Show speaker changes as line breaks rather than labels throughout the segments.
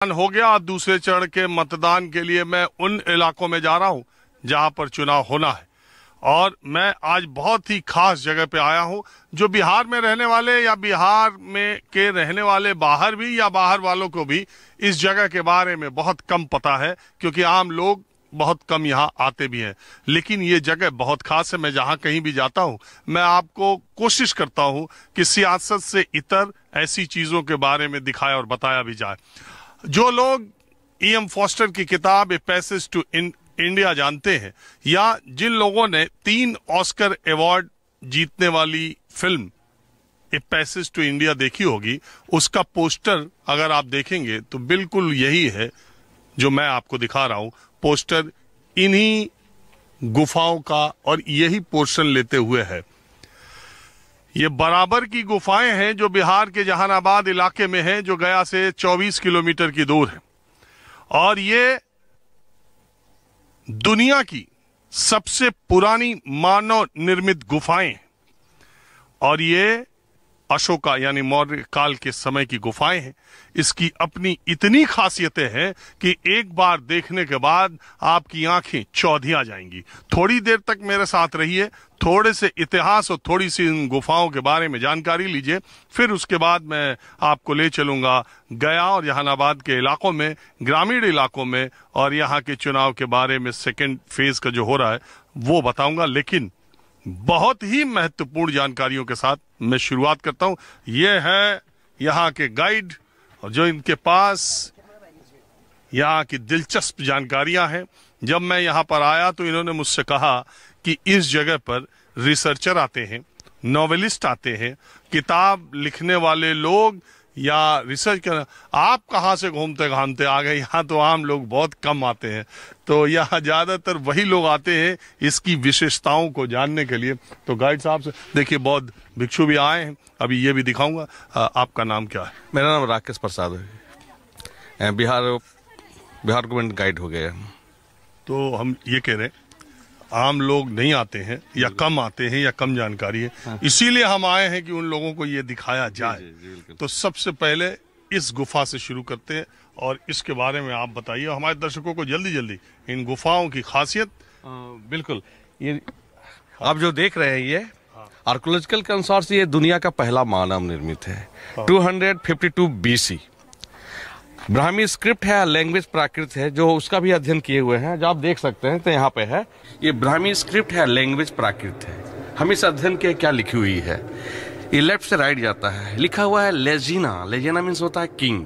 हो गया। दूसरे चरण के मतदान के लिए मैं उन इलाकों में जा रहा हूं जहां पर चुनाव होना है, और मैं आज बहुत ही खास जगह पे आया हूं। जो बिहार में रहने वाले या बिहार में के रहने वाले बाहर भी या बाहर वालों को भी इस जगह के बारे में बहुत कम पता है, क्योंकि आम लोग बहुत कम यहाँ आते भी हैं। लेकिन ये जगह बहुत खास है। मैं जहां कहीं भी जाता हूं, मैं आपको कोशिश करता हूं कि सियासत से इतर ऐसी चीजों के बारे में दिखाया और बताया भी जाए। जो लोग E.M. फॉस्टर की किताब ए पैसेज टू इंडिया जानते हैं, या जिन लोगों ने 3 ऑस्कर अवार्ड जीतने वाली film A passage to India देखी होगी, उसका पोस्टर अगर आप देखेंगे तो बिल्कुल यही है जो मैं आपको दिखा रहा हूं। पोस्टर इन्हीं गुफाओं का और यही पोर्शन लेते हुए है। ये बराबर की गुफाएं हैं जो बिहार के जहानाबाद इलाके में हैं, जो गया से 24 किलोमीटर की दूर है, और ये दुनिया की सबसे पुरानी मानव निर्मित गुफाएं हैं। और ये अशोका यानी मौर्य काल के समय की गुफाएं हैं। इसकी अपनी इतनी खासियतें हैं कि एक बार देखने के बाद आपकी आंखें चौधिया जाएंगी। थोड़ी देर तक मेरे साथ रहिए, थोड़े से इतिहास और थोड़ी सी इन गुफाओं के बारे में जानकारी लीजिए, फिर उसके बाद मैं आपको ले चलूंगा गया और जहानाबाद के इलाकों में, ग्रामीण इलाकों में, और यहाँ के चुनाव के बारे में सेकेंड फेज का जो हो रहा है वो बताऊंगा। लेकिन बहुत ही महत्वपूर्ण जानकारियों के साथ मैं शुरुआत करता हूं। ये है यहाँ के गाइड, और जो इनके पास यहाँ की दिलचस्प जानकारियां हैं। जब मैं यहाँ पर आया तो इन्होंने मुझसे कहा कि इस जगह पर रिसर्चर आते हैं, नॉवेलिस्ट आते हैं, किताब लिखने वाले लोग या रिसर्च कर। आप कहाँ से घूमते घामते आ गए? यहाँ तो आम लोग बहुत कम आते हैं, तो यहाँ ज्यादातर वही लोग आते हैं इसकी विशेषताओं को जानने के लिए। तो गाइड साहब से देखिए, बौद्ध भिक्षु भी आए हैं, अभी ये भी दिखाऊंगा। आपका नाम क्या है?
मेरा नाम राकेश प्रसाद है। बिहार गवर्नमेंट गाइड हो गया।
तो हम ये कह रहे हैं आम लोग नहीं आते हैं या कम आते हैं या कम जानकारी है, हाँ। इसीलिए हम आए हैं कि उन लोगों को ये दिखाया जाए। जी, तो सबसे पहले इस गुफा से शुरू करते हैं, और इसके बारे में आप बताइए हमारे दर्शकों को जल्दी जल्दी इन गुफाओं की खासियत।
बिल्कुल, ये आप जो देख रहे हैं ये आर्कोलॉजिकल के अनुसार से ये दुनिया का पहला मानव निर्मित है। 252 BC ब्राह्मी स्क्रिप्ट है, लैंग्वेज प्राकृत है, जो उसका भी अध्ययन किए हुए हैं, जो आप देख सकते हैं। तो यहाँ पे है ये ब्राह्मी स्क्रिप्ट है, लैंग्वेज प्राकृत है। हम इस अध्ययन के क्या लिखी हुई है, ये लेफ्ट से राइट जाता है। लिखा हुआ है लेजिना। लेजिना मीन्स होता है किंग।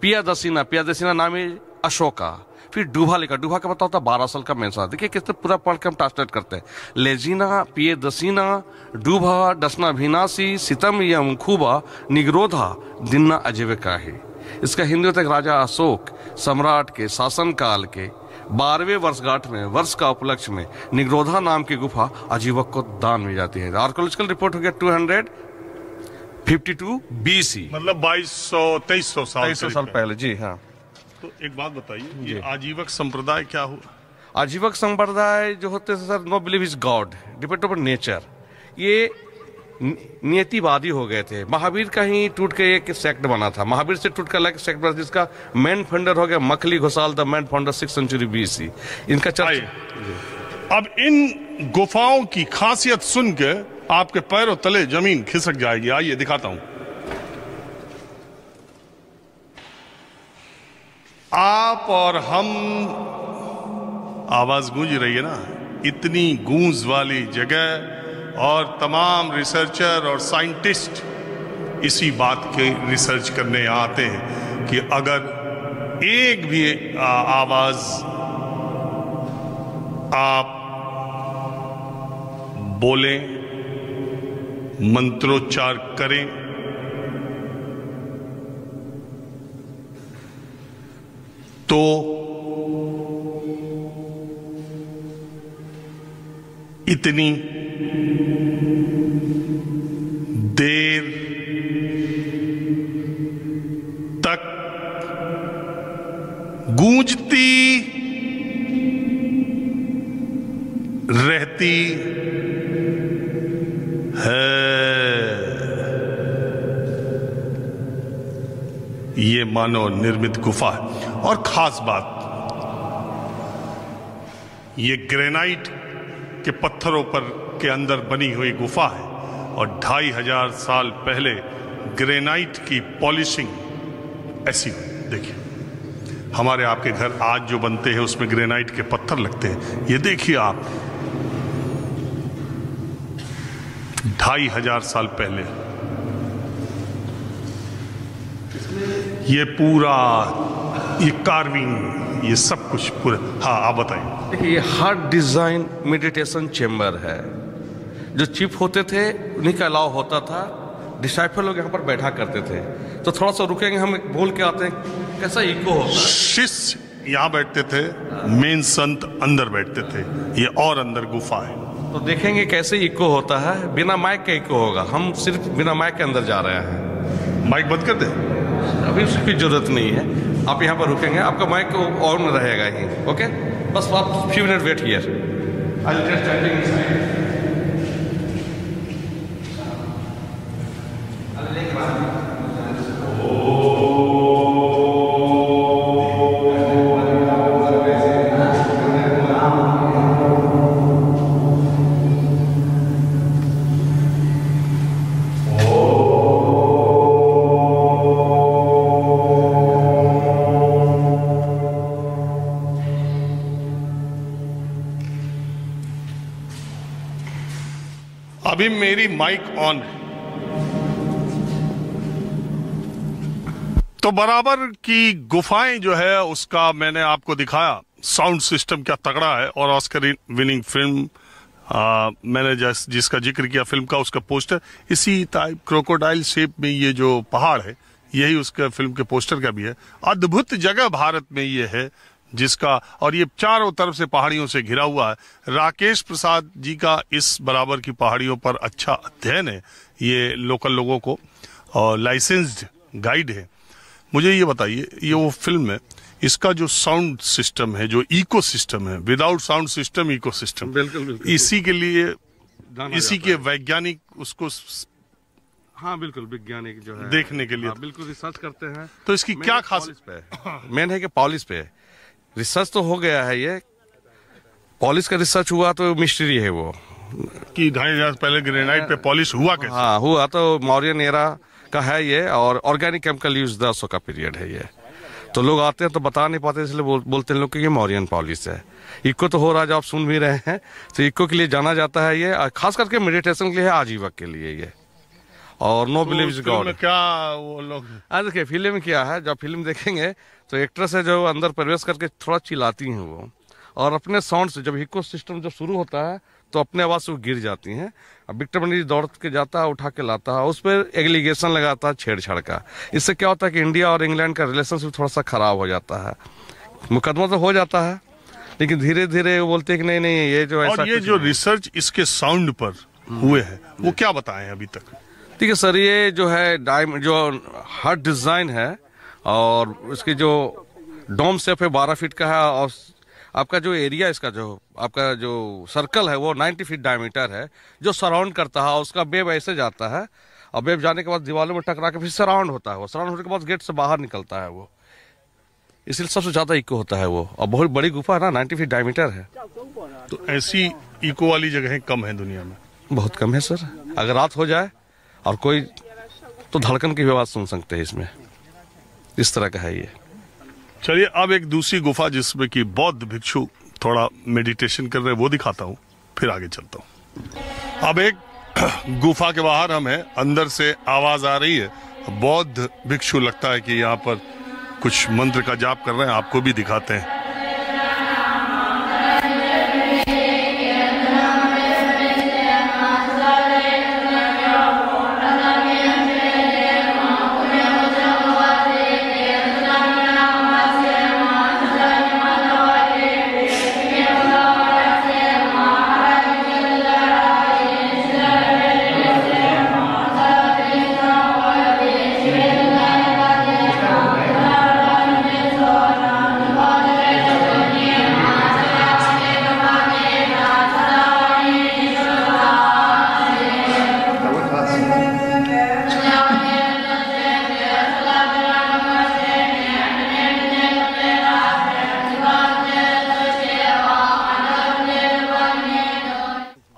पियादसीना नाम है अशोका। फिर डूबा लिखा। डूबा का पता होता है 12 साल का मेंसा। देखिए किस तरह पूरा पढ़ के हम ट्रांसलेट करते हैं। लेजिना, पियदसीना, डूबा, डसना भिनासी, सितम यम खूबा, निगरोधा, दिन्ना अजीविका है। इसका हिंदी तक राजा अशोक सम्राट के शासनकाल के 12वें वर्षगांठ में वर्ष का उपलक्ष्य में निगरोधा नाम की गुफा आजीवक को दान में जाती है। आर्कोलॉजिकल रिपोर्ट हो गया 252 BC, मतलब
2200-2300
साल पहले। जी हाँ।
तो एक बात बताइए, ये आजीवक संप्रदाय क्या हुआ?
आजीवक संप्रदाय जो होते हैं sir, know believe is God, depend upon nature. ये नियतिवादी हो गए थे। महावीर का ही टूट के एक सेक्ट बना था। महावीर से टूट कर अलग सेक्ट बना, जिसका मेन फंडर हो गया Makkhali Ghosal, the main founder 6th century BC। इनका चर्चा।
अब इन गुफाओं की खासियत सुन के आपके पैरों तले जमीन खिसक जाएगी। आइए दिखाता हूं। आप और हम, आवाज गूंज रही है ना, इतनी गूंज वाली जगह, और तमाम रिसर्चर और साइंटिस्ट इसी बात के रिसर्च करने आते हैं कि अगर एक भी आवाज आप बोलें, मंत्रोच्चार करें, तो इतनी देर तक गूंजती रहती है। ये मानव निर्मित गुफा है। और खास बात, ये ग्रेनाइट के पत्थरों पर के अंदर बनी हुई गुफा है और 2500 साल पहले ग्रेनाइट की पॉलिशिंग ऐसी हुई। देखिए, हमारे आपके घर आज जो बनते हैं उसमें ग्रेनाइट के पत्थर लगते हैं, ये देखिए आप 2500 साल पहले ये पूरा, ये कार्विंग, ये सब कुछ पूरा। हाँ, आप बताइए।
देखिए, ये हार्ट डिजाइन मेडिटेशन चेम्बर है। जो चीफ होते थे उन्हीं का अलाव होता था, डिसाइपल लोग यहाँ पर बैठा करते थे। तो थोड़ा सा रुकेंगे, हम बोल के आते हैं कैसा इको होता है।
शिष्य यहाँ बैठते थे, मेन संत अंदर बैठते थे, ये और अंदर गुफा है।
तो देखेंगे कैसे इको होता है। बिना माइक के इको होगा, हम सिर्फ बिना माइक के अंदर जा रहे हैं।
माइक बंद कर दे,
अभी उसकी जरूरत नहीं है। आप यहाँ पर रुकेंगे, आपका माइक ऑन रहेगा ही। ओके, बस आप फ्यू मिनट वेट हियर।
अभी मेरी माइक ऑन है, तो बराबर की गुफाएं जो है उसका मैंने आपको दिखाया। साउंड सिस्टम क्या तगड़ा है। और ऑस्कर विनिंग फिल्म मैंने जिसका जिक्र किया फिल्म का, उसका पोस्टर इसी टाइप क्रोकोडाइल शेप में, ये जो पहाड़ है यही उसका फिल्म के पोस्टर का भी है। अद्भुत जगह भारत में ये है जिसका, और ये चारों तरफ से पहाड़ियों से घिरा हुआ है। राकेश प्रसाद जी का इस बराबर की पहाड़ियों पर अच्छा अध्ययन है। ये लोकल लोगों को और लाइसेंस्ड गाइड है। मुझे ये बताइए, ये वो फिल्म है, इसका जो साउंड सिस्टम है, जो इको सिस्टम है, without sound system ecosystem,
बिल्कुल बिल्कुल,
इसी के लिए इसी के वैज्ञानिक उसको,
हाँ बिल्कुल, वैज्ञानिक जो है
देखने के लिए
बिल्कुल रिसर्च करते हैं।
तो इसकी क्या खास
मेन है कि पॉलिश पे रिसर्च तो हो गया है। ये पॉलिश का रिसर्च हुआ तो मिस्ट्री है वो,
कि 2500 पहले ग्रेनाइट पे पॉलिश हुआ कैसे?
हाँ हुआ तो मौर्यन एरा का है ये, और ऑर्गेनिक केमिकल यूज 1000 का पीरियड है ये। तो लोग आते हैं तो बता नहीं पाते, इसलिए बोलते हैं लोग कि ये मौर्यन पॉलिश है। इको तो हो रहा है, जो आप सुन भी रहे हैं, तो इको के लिए जाना जाता है ये, खास करके मेडिटेशन के लिए है, आजीवक के लिए ये। और नो बिलीव इज गॉड।
क्या वो लोग,
देखिए फिल्म क्या है, जब फिल्म देखेंगे तो एक्ट्रेस है जो अंदर प्रवेश करके थोड़ा चिल्लाती हैं वो, और अपने साउंड से जब इको सिस्टम जब शुरू होता है तो अपने आवाज से वो गिर जाती हैं। अब विक्टर पंडित दौड़ के जाता है, उठा के लाता है, उस पर एलिगेशन लगाता है छेड़छाड़ का। इससे क्या होता है कि इंडिया और इंग्लैंड का रिलेशनशिप थोड़ा सा खराब हो जाता है। मुकदमा तो हो जाता है, लेकिन धीरे धीरे वो बोलते हैं कि नहीं नहीं, ये जो ऐसा,
और ये जो रिसर्च इसके साउंड पर हुए हैं वो क्या बताएं अभी तक?
ठीक है सर, ये जो है जो हार्ट डिजाइन है और इसकी जो डोम शेप है 12 फीट का है, और आपका जो एरिया इसका जो आपका जो सर्कल है वो 90 फीट डायमीटर है, जो सराउंड करता है। उसका वेब ऐसे जाता है, और वेब जाने के बाद दीवारों में टकरा के फिर सराउंड होता है। वो सराउंड होने के बाद गेट से बाहर निकलता है वो, इसलिए सबसे ज्यादा इको होता है वो। और बहुत बड़ी गुफा है ना, 90 फीट डायमीटर है।
तो ऐसी इको वाली जगहें कम है दुनिया में,
बहुत कम है सर। अगर रात हो जाए और कोई, तो धड़कन की भी आवाज सुन सकते हैं इसमें, इस तरह का है ये।
चलिए अब एक दूसरी गुफा जिसमें कि बौद्ध भिक्षु थोड़ा मेडिटेशन कर रहे हैं वो दिखाता हूँ, फिर आगे चलता हूँ। अब एक गुफा के बाहर हम हैं, अंदर से आवाज आ रही है, बौद्ध भिक्षु लगता है कि यहाँ पर कुछ मंत्र का जाप कर रहे हैं, आपको भी दिखाते हैं।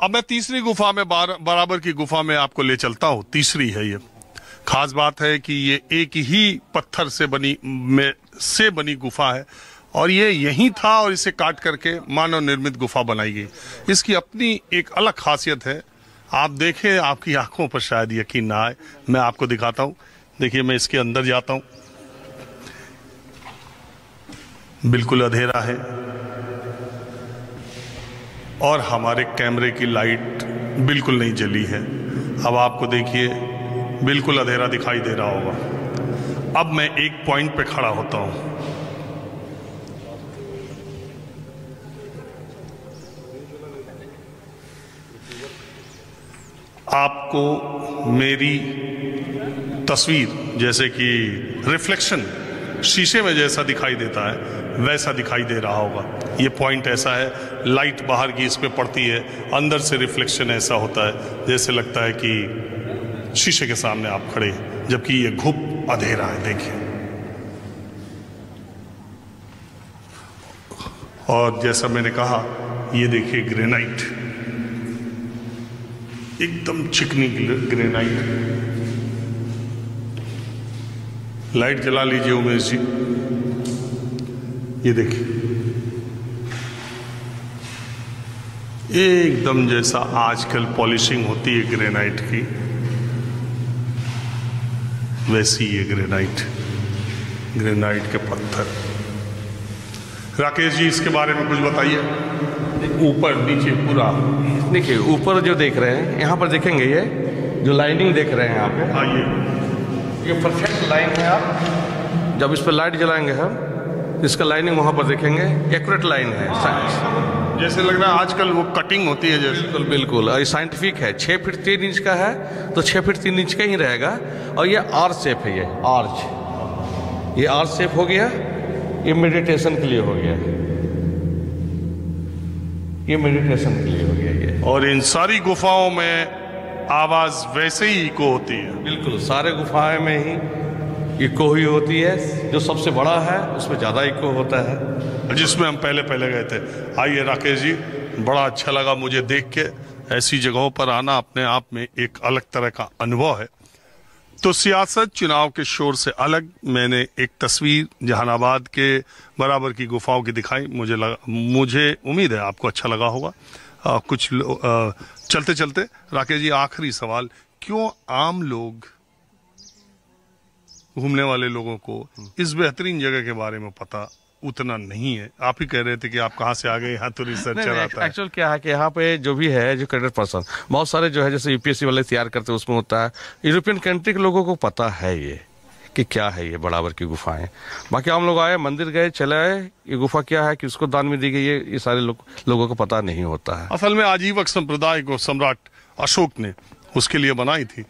अब मैं तीसरी गुफा में बराबर की गुफा में आपको ले चलता हूं। तीसरी है ये। खास बात है कि ये एक ही पत्थर से बनी गुफा है और ये यही था और इसे काट करके मानव निर्मित गुफा बनाई गई। इसकी अपनी एक अलग खासियत है। आप देखें, आपकी आंखों पर शायद यकीन ना आए, मैं आपको दिखाता हूं। देखिए, मैं इसके अंदर जाता हूं, बिल्कुल अंधेरा है और हमारे कैमरे की लाइट बिल्कुल नहीं जली है। अब आपको देखिए, बिल्कुल अंधेरा दिखाई दे रहा होगा। अब मैं एक पॉइंट पे खड़ा होता हूं। आपको मेरी तस्वीर जैसे कि रिफ्लेक्शन शीशे में जैसा दिखाई देता है वैसा दिखाई दे रहा होगा। ये पॉइंट ऐसा है, लाइट बाहर की इस पे पड़ती है, अंदर से रिफ्लेक्शन ऐसा होता है जैसे लगता है कि शीशे के सामने आप खड़े हैं, जबकि ये घुप अंधेरा है। देखिए, और जैसा मैंने कहा, ये देखिए ग्रेनाइट, एकदम चिकनी ग्रेनाइट। लाइट जला लीजिए उमेश जी, ये देखिए, एकदम जैसा आजकल पॉलिशिंग होती है ग्रेनाइट की, वैसी ये ग्रेनाइट के पत्थर। राकेश जी, इसके बारे में कुछ बताइए। ऊपर नीचे पूरा
देखिए, ऊपर जो देख रहे हैं, यहाँ पर देखेंगे, ये जो लाइनिंग देख रहे हैं यहाँ पे,
आइए,
ये परफेक्ट लाइन है। आप जब इस पर लाइट जलाएंगे हम, इसका लाइनिंग वहाँ पर देखेंगे, एक्यूरेट लाइन है।
जैसे लग रहा है आजकल वो कटिंग होती है जैसे।
बिल्कुल बिल्कुल, और ये साइंटिफिक है। 6 फीट 3 इंच का है तो 6 फीट 3 इंच का ही रहेगा। और ये आर्च शेप है, ये आर्च शेप हो गया। ये मेडिटेशन के लिए हो गया, ये मेडिटेशन के लिए हो गया ये।
और इन सारी गुफाओं में आवाज वैसे ही इको होती है।
बिल्कुल, सारे गुफाएं में ही इको ही होती है। जो सबसे बड़ा है उसमें ज्यादा इको होता है,
जिसमें हम पहले गए थे। आइए राकेश जी, बड़ा अच्छा लगा मुझे देख के। ऐसी जगहों पर आना अपने आप में एक अलग तरह का अनुभव है। तो सियासत, चुनाव के शोर से अलग मैंने एक तस्वीर जहानाबाद के बराबर की गुफाओं की दिखाई। मुझे उम्मीद है आपको अच्छा लगा होगा। चलते चलते राकेश जी, आखिरी सवाल, क्यों आम लोग, घूमने वाले लोगों को इस बेहतरीन जगह के बारे में पता उतना नहीं है? आप ही कह रहे थे कि आप कहाँ से आ गए, यहाँ तो रिसर्चर आता है।
एक्चुअल क्या है कि यहाँ पे जो भी है एजुकेटेड पर्सन बहुत सारे जो है, जैसे यूपीएससी वाले तैयार करते हैं उसमें होता है। यूरोपियन कंट्री के लोगों को पता है ये कि क्या है ये बराबर की गुफाएं। बाकी हम लोग आए, मंदिर गए, चले आए, ये गुफा क्या है, किसको दान में दी गई, ये सारे लोगों को पता नहीं होता है।
असल में आजीवक संप्रदाय को सम्राट अशोक ने उसके लिए बनाई थी।